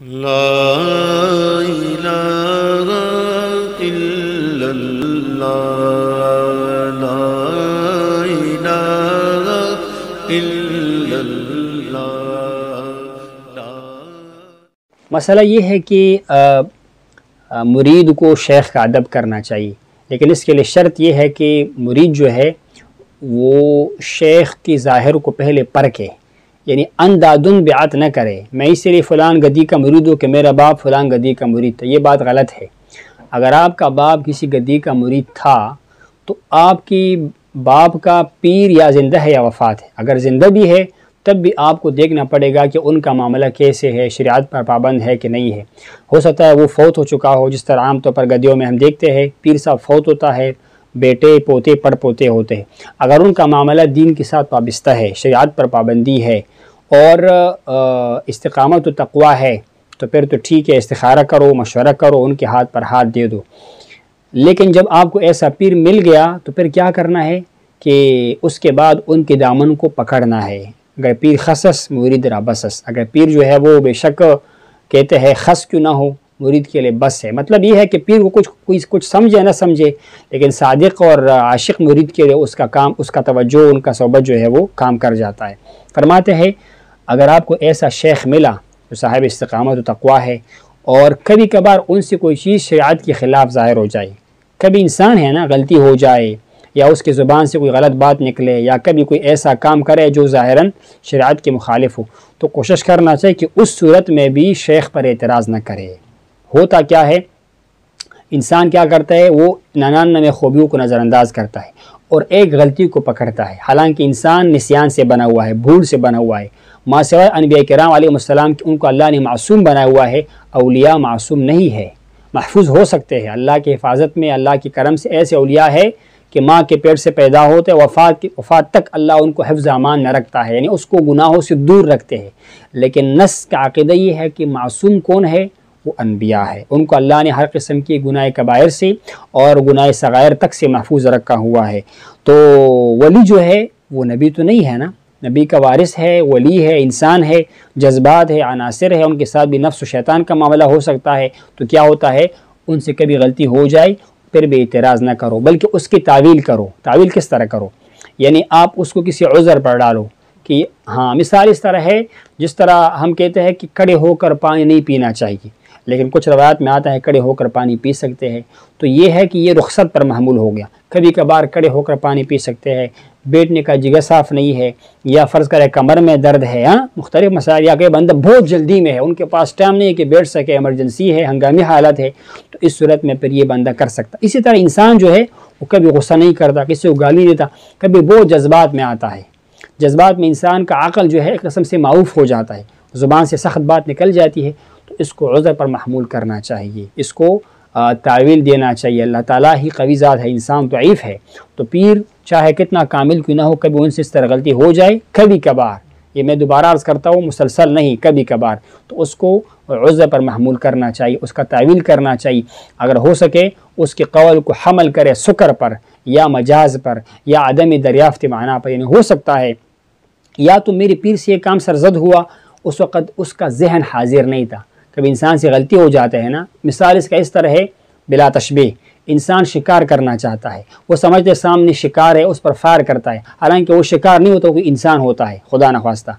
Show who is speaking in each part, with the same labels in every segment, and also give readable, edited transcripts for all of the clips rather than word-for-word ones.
Speaker 1: لا الہ الا اللہ لا الہ الا اللہ۔
Speaker 2: مسئلہ یہ ہے کہ مرید کو شیخ کا ادب کرنا چاہیے، لیکن اس کے لیے شرط یہ ہے کہ مرید جو ہے وہ شیخ کی ظاہر کو پہلے پرکھے، یعنی اندادن بیعت نہ کرے۔ میں اس لیے فلان گدی کا مرید ہوں کہ میرا باپ فلان گدی کا مرید تھا، یہ بات غلط ہے۔ اگر آپ کا باپ کسی گدی کا مرید تھا تو آپ کی باپ کا پیر یا زندہ ہے یا وفات ہے۔ اگر زندہ بھی ہے تب بھی آپ کو دیکھنا پڑے گا کہ ان کا معاملہ کیسے ہے، شریعت پر پابند ہے کہ نہیں ہے۔ ہو سکتا ہے وہ فوت ہو چکا ہو، جس طرح عام طور پر گدیوں میں ہم دیکھتے ہیں پیر صاحب فوت ہوتا ہے، بیٹے پوتے پڑ پوتے ہوتے ہیں۔ اگر ان کا معاملہ دین کے ساتھ وابستہ ہے، شریعت پر پابندی ہے اور استقامت و تقوی ہے تو پھر تو ٹھیک ہے، استخارہ کرو، مشورہ کرو، ان کے ہاتھ پر ہاتھ دے دو۔ لیکن جب آپ کو ایسا پیر مل گیا تو پھر کیا کرنا ہے کہ اس کے بعد ان کے دامن کو پکڑنا ہے۔ اگر پیر خصص مرید را بسس، اگر پیر جو ہے وہ بے شک کہتے ہیں خص کیوں نہ ہو، مرید کے لیے بس ہے۔ مطلب یہ ہے کہ پیر کو کچھ سمجھے نہ سمجھے، لیکن صادق اور عاشق مرید کے لیے اس کا کام، اس کا توجہ، ان کا صحبت جو ہے وہ کام کر جاتا ہے۔ فرماتے ہیں اگر آپ کو ایسا شیخ ملا جو صاحب استقامت و تقوی ہے اور کبھی کبھار ان سے کوئی چیز شریعت کے خلاف ظاہر ہو جائے، کبھی انسان ہے نا غلطی ہو جائے یا اس کی زبان سے کوئی غلط بات نکلے یا کبھی کوئی ایسا کام کرے جو ظاہراً شریعت کے مخالف ہو، تو کوشش کرنا چاہیے کہ اس صورت میں بھی شیخ پر اعتراض نہ کرے۔ ہوتا کیا ہے، انسان کیا کرتا ہے، وہ 99 خوبیوں کو نظر انداز کرتا ہے اور ایک غلطی کو پکڑتا ہے، حالانکہ انسان نسیان سے بنا ہوا ہے، بھول سے بنا ہوا ہے۔ ماں سوائے انبیاء کرام علیہ السلام ان کو اللہ نے معصوم بنایا ہوا ہے، اولیاء معصوم نہیں ہے، محفوظ ہو سکتے ہیں اللہ کی حفاظت میں۔ اللہ کے کرم سے ایسے اولیاء ہے کہ ماں کے پیٹ سے پیدا ہوتے وفات تک اللہ ان کو حفظ امان نہ رکھتا ہے، یعنی اس کو گناہوں سے دور رکھتے ہیں۔ لیکن نص کا عقیدہ یہ ہے کہ معصوم کون ہے، وہ انبیاء ہے، ان کو اللہ نے ہر قسم کی گناہ کبائر سے اور گناہ صغائر تک سے محفوظ رکھا ہوا ہے۔ تو ولی جو ہے وہ نبی تو نہیں ہے نا، نبی کا وارث ہے، ولی ہے، انسان ہے، جذبات ہے، عناصر ہے، ان کے ساتھ بھی نفس و شیطان کا معاملہ ہو سکتا ہے۔ تو کیا ہوتا ہے، ان سے کبھی غلطی ہو جائے پھر بھی اعتراض نہ کرو، بلکہ اس کی تعویل کرو۔ تعویل کس طرح کرو، یعنی آپ اس کو کسی عذر پر ڈالو کہ ہاں، مثال اس طرح ہے جس طرح ہم کہتے ہیں کہ کھڑے ہو کر پانی نہیں پینا چاہیے، لیکن کچھ روایات میں آتا ہے کھڑے ہو کر پانی پی سکتے ہیں، تو یہ ہے کہ یہ رخصت پر محمول ہو گیا۔ کبھی کبھار کھڑے ہو کر پانی پی سکتے ہیں، بیٹھنے کا جگہ صاف نہیں ہے، یا فرض کرے کمر میں درد ہے، مختلف مسائل، یا کہ بندہ بہت جلدی میں ہے، ان کے پاس ٹائم نہیں ہے کہ بیٹھ سکے، ایمرجنسی ہے، ہنگامی حالت ہے، تو اس صورت میں پھر یہ بندہ کر سکتا۔ اسی طرح انسان جو ہے وہ کبھی غصہ نہیں کرتا، کسی کو گالی دیتا، کبھی بہت جذبات میں آتا ہے۔ جذبات میں انسان کا عقل جو ہے ایک قسم سے معوف ہو جاتا ہے، زبان سے سخت بات نکل جاتی ہے، تو اس کو عذر پر محمول کرنا چاہیے، اس کو تعویل دینا چاہیے۔ اللہ تعالیٰ ہی قوی ذات ہے، انسان ضعیف ہے، تو پیر چاہے کتنا کامل کیوں نہ ہو، کبھی ان سے اس طرح غلطی ہو جائے، کبھی کبھار، یہ میں دوبارہ عرض کرتا ہوں مسلسل نہیں، کبھی کبھار، تو اس کو عذر پر محمول کرنا چاہیے، اس کا تعویل کرنا چاہیے۔ اگر ہو سکے اس کے قول کو حمل کرے سکر پر یا مجاز پر یا عدم دریافت معنی پر، یعنی ہو سکتا ہے یا تو میرے پیر سے یہ کام سرزد ہوا، اس وقت اس کا ذہن حاضر نہیں تھا۔ کبھی انسان سے غلطی ہو جاتا ہے نا، مثال اس کا اس طرح ہے، بلا تشبیہ، انسان شکار کرنا چاہتا ہے، وہ سمجھتے سامنے شکار ہے، اس پر فائر کرتا ہے، حالانکہ وہ شکار نہیں ہوتا، کوئی انسان ہوتا ہے خدا نخواستہ،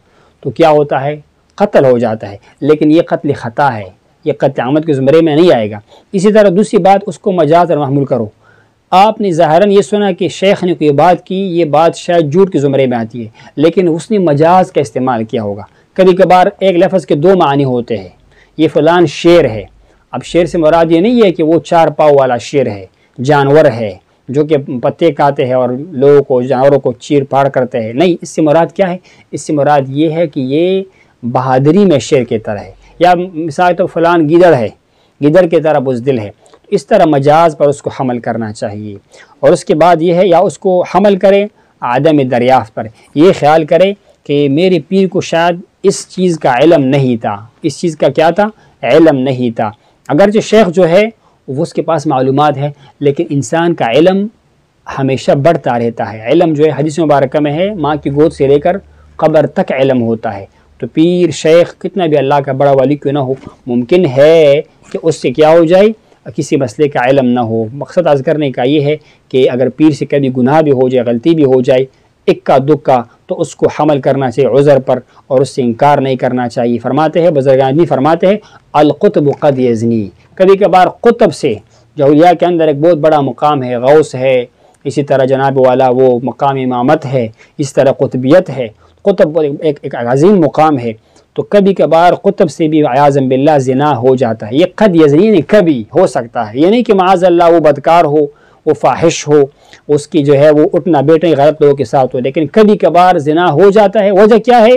Speaker 2: تو کیا ہوتا ہے، قتل ہو جاتا ہے، لیکن یہ قتل خطا ہے، یہ قتل عمد کے زمرے میں نہیں آئے گا۔ اسی طرح دوسری بات، اس کو مجاز اور محمول کرو۔ آپ نے ظاہراً یہ سنا کہ شیخ نے کوئی بات کی، یہ بات شاید جھوٹ کے زمرے میں آتی ہے، لیکن اس نے مجاز کا استعمال کیا ہوگا۔ کبھی کبھار ایک لفظ کے دو معنی ہوتے ہیں، یہ فلان شیر ہے، اب شیر سے مراد یہ نہیں ہے کہ وہ 4 پاؤں والا شیر ہے، جانور ہے جو کہ پتے کھاتے ہیں اور لوگوں کو، جانوروں کو چیر پھاڑ کرتے ہیں، نہیں، اس سے مراد کیا ہے، اس سے مراد یہ ہے کہ یہ بہادری میں شیر کی طرح ہے، یا مثال تو فلان گیدڑ ہے، گیدڑ کی طرح بزدل ہے، اس طرح مجاز پر اس کو حمل کرنا چاہیے۔ اور اس کے بعد یہ ہے، یا اس کو حمل کرے عدم دریافت پر، یہ خیال کرے کہ میرے پیر کو شاید اس چیز کا علم نہیں تھا، اس چیز کا کیا تھا، علم نہیں تھا۔ اگرچہ شیخ جو ہے وہ اس کے پاس معلومات ہے، لیکن انسان کا علم ہمیشہ بڑھتا رہتا ہے۔ علم جو ہے حدیث مبارکہ میں ہے، ماں کی گود سے لے کر قبر تک علم ہوتا ہے، تو تو پیر شیخ کتنا بھی اللہ کا بڑا ولی کیوں نہ ہو، ممکن ہے کہ اس سے کیا ہو جائے، کسی مسئلے کا علم نہ ہو۔ مقصد عرض کرنے کا یہ ہے کہ اگر پیر سے کبھی گناہ بھی ہو جائے، غلطی بھی ہو جائے، اکا دکا، تو اس کو حمل کرنا چاہیے عذر پر اور اس سے انکار نہیں کرنا چاہیے۔ فرماتے ہیں بزرگان بھی فرماتے ہیں القطب قد یزنی، کبھی کبھار قطب سے، جو اولیاء کے اندر ایک بہت بڑا مقام ہے، غوث ہے، اسی طرح جناب والا وہ مقام امامت ہے، اس طرح قطبیت ہے، قطب ایک عظیم مقام ہے، تو کبھی کبھار قطب سے بھی عیاذا باللہ زنا ہو جاتا ہے۔ یہ قد یزنی نہیں، کبھی ہو سکتا ہے، یہ نہیں کہ معاذ اللہ وہ بدکار ہو، وہ فاحش ہو، اس کی جو ہے وہ اٹھنا بیٹھنا غلط لوگوں کے ساتھ ہو، لیکن کبھی کبھار زنا ہو جاتا ہے۔ وجہ کیا ہے؟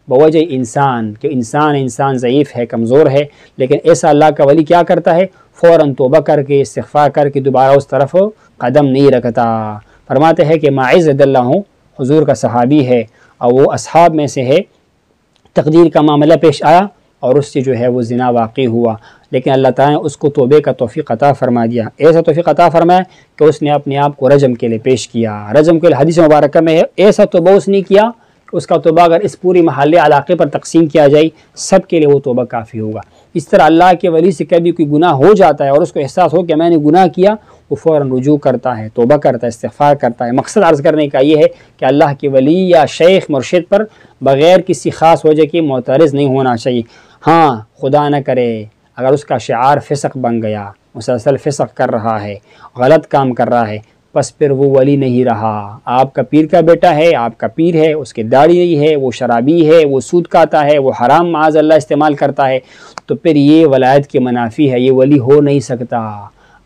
Speaker 2: بوجہ انسان، کہ انسان ضعیف ہے، کمزور ہے، لیکن ایسا اللہ کا ولی کیا کرتا ہے؟ فوراً توبہ کر کے استغفار کر کے دوبارہ اس طرف قدم نہیں رکھتا۔ فرماتے ہیں کہ ماعز رضی اللہ عنہ حضور کا صحابی ہے اور وہ اصحاب میں سے ہے، تقدیر کا معاملہ پیش آیا اور اس سے جو ہے وہ زنا واقع ہوا، لیکن اللہ تعالیٰ نے اس کو توبے کا توفیق عطا فرما دیا، ایسا توفیق عطا فرمایا کہ اس نے اپنے آپ کو رجم کے لیے پیش کیا۔ رجم کے لیے حدیث مبارکہ میں ہے ایسا توبہ اس نے کیا کہ اس کا توبہ اگر اس پوری محلے علاقے پر تقسیم کیا جائے سب کے لیے وہ توبہ کافی ہوگا۔ اس طرح اللہ کے ولی سے کبھی کوئی گناہ ہو جاتا ہے اور اس کو احساس ہو کہ میں نے گناہ کیا، وہ فوراً رجوع کرتا ہے، توبہ کرتا ہے، استغفار کرتا ہے۔ مقصد عرض کرنے کا یہ ہے کہ اللہ کے ولی یا شیخ مرشد پر بغیر کسی خاص وجہ کے معترض نہیں ہونا چاہیے۔ ہاں خدا نہ کرے اگر اس کا شعار فسق بن گیا، مسلسل فسق کر رہا ہے، غلط کام کر رہا ہے، بس پھر وہ ولی نہیں رہا۔ آپ کا پیر کا بیٹا ہے، آپ کا پیر ہے، اس کی داڑھی نہیں ہے، وہ شرابی ہے، وہ سود کھاتا ہے، وہ حرام معاذ اللہ استعمال کرتا ہے، تو پھر یہ ولایت کے منافی ہے، یہ ولی ہو نہیں سکتا،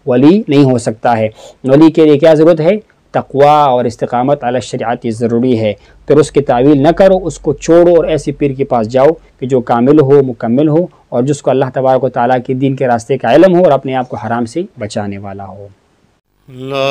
Speaker 2: ولی نہیں ہو سکتا ہے۔ ولی کے لیے کیا ضرورت ہے؟ تقوی اور استقامت علی الشریعت ضروری ہے۔ پھر اس کی تعویل نہ کرو، اس کو چھوڑو اور ایسی پیر کے پاس جاؤ کہ جو کامل ہو، مکمل ہو، اور جس کو اللہ تبارک و تعالیٰ کے دین کے راستے کا علم ہو اور اپنے آپ کو حرام سے بچانے والا ہو۔
Speaker 1: لا